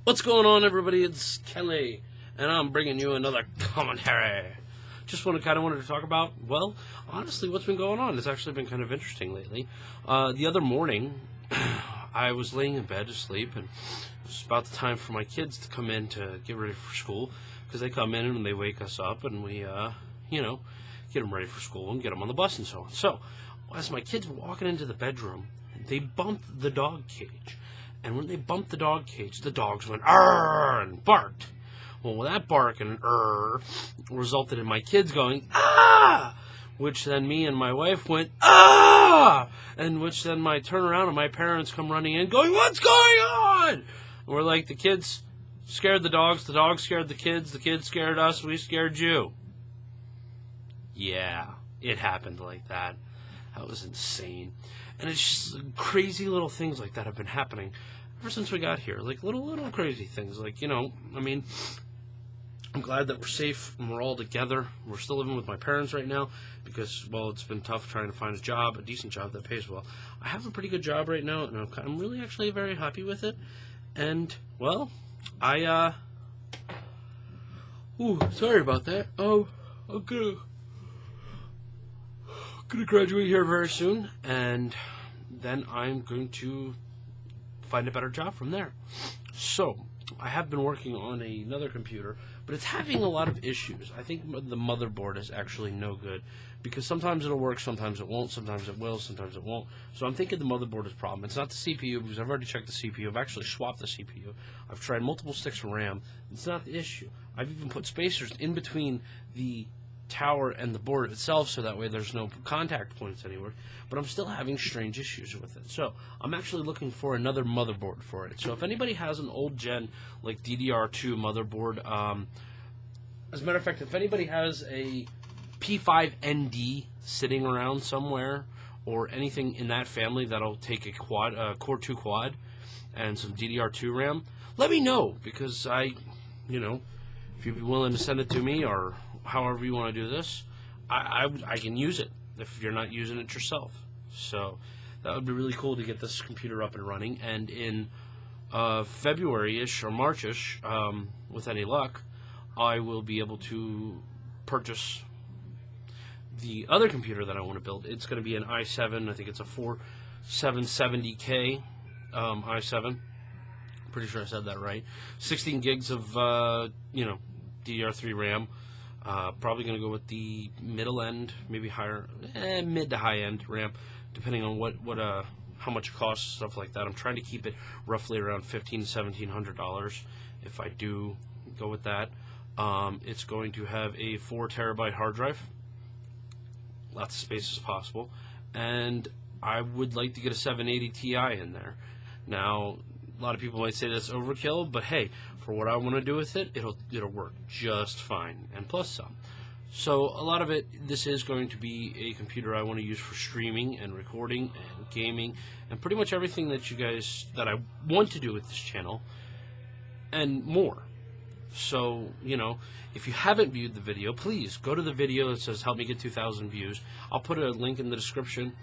What's going on, everybody? It's Kelly, and I'm bringing you another commentary. Just wanted to talk about, well, honestly, what's been going on. It's actually been kind of interesting lately. The other morning, I was laying in bed to sleep, and it was about the time for my kids to come in to get ready for school, because they come in and they wake us up, and we, get them ready for school and get them on the bus and so on. So, as my kids were walking into the bedroom, they bumped the dog cage. And when they bumped the dog cage, the dogs went "arr" and barked. Well, that bark and "arr" resulted in my kids going "ah," which then me and my wife went "ah," and which then my turn around and my parents come running in going, "What's going on?" And we're like, the kids scared the dogs scared the kids scared us, we scared you. Yeah, it happened like that. That was insane. And it's just crazy little things like that have been happening ever since we got here. Like little crazy things. Like, I'm glad that we're safe and we're all together. We're still living with my parents right now because, well, it's been tough trying to find a decent job that pays well. I have a pretty good job right now, and I'm really actually very happy with it. And, well, sorry about that. I'm gonna graduate here very soon, and then I'm going to find a better job from there. So I have been working on another computer, but it's having a lot of issues. I think the motherboard is actually no good, because sometimes it'll work, sometimes it won't, sometimes it will, sometimes it won't. So I'm thinking the motherboard is a problem. It's not the CPU, because I've already checked the CPU. I've actually swapped the CPU. I've tried multiple sticks of RAM. It's not the issue. I've even put spacers in between the tower and the board itself, so that way there's no contact points anywhere, but I'm still having strange issues with it. So I'm actually looking for another motherboard for it. So if anybody has an old gen like DDR2 motherboard, as a matter of fact, if anybody has a P5ND sitting around somewhere, or anything in that family that'll take a Core 2 quad and some DDR2 RAM, let me know, because if you'd be willing to send it to me, or however you want to do this, I can use it if you're not using it yourself. So that would be really cool to get this computer up and running. And in February-ish or March-ish, with any luck, I will be able to purchase the other computer that I want to build. It's going to be an i7. I think it's a 4770K i7. Pretty sure I said that right. 16 gigs of DDR3 RAM. Probably going to go with the middle end, maybe higher, mid to high end RAM, depending on how much it costs, stuff like that. I'm trying to keep it roughly around $1,500 to $1,700 if I do go with that. It's going to have a 4 terabyte hard drive, lots of space as possible, and I would like to get a 780 Ti in there. Now, a lot of people might say that's overkill, but hey, for what I want to do with it, it'll work just fine, and plus some. So a lot of it, this is going to be a computer I want to use for streaming and recording and gaming and pretty much everything that I want to do with this channel and more. So, if you haven't viewed the video, please go to the video that says help me get 2,000 views. I'll put a link in the description,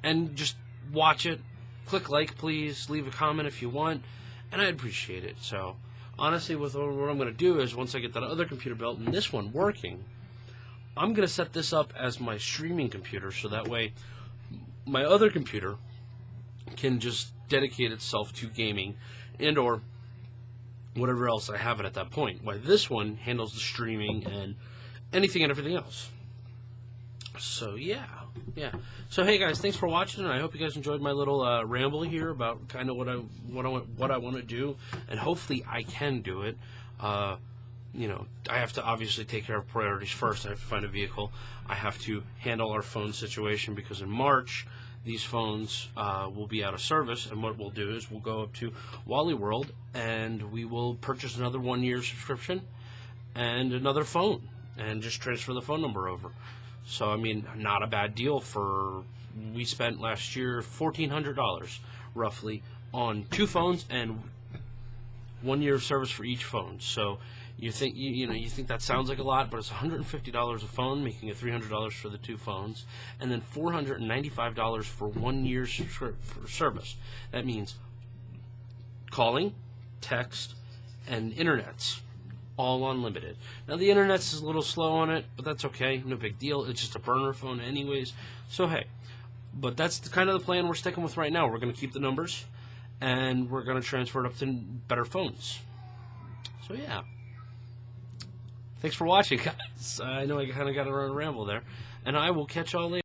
and just watch it. Click like, please. Leave a comment if you want, and I'd appreciate it. So, honestly, what I'm going to do is, once I get that other computer built and this one working, I'm going to set this up as my streaming computer, so that way my other computer can just dedicate itself to gaming and or whatever else I have it at that point. While this one handles the streaming and anything and everything else. So yeah. So hey guys, thanks for watching, and I hope you guys enjoyed my little ramble here about kind of what I want to do, and hopefully I can do it. I have to obviously take care of priorities first. I have to find a vehicle. I have to handle our phone situation, because in March these phones will be out of service, and what we'll do is we'll go up to Wally World and we will purchase another 1-year subscription and another phone, and just transfer the phone number over. So, not a bad deal. We spent last year $1,400 roughly on 2 phones and 1 year of service for each phone. So you think you think that sounds like a lot, but it's $150 a phone, making it $300 for the 2 phones, and then $495 for 1 year's service. That means calling, text, and internet's all unlimited. Now the internet's a little slow on it, but that's okay, no big deal. It's just a burner phone anyways. So hey, but that's kind of the plan we're sticking with right now. We're going to keep the numbers, and we're going to transfer it up to better phones. So yeah. Thanks for watching, guys. I know I kind of got a ramble there, and I will catch y'all later.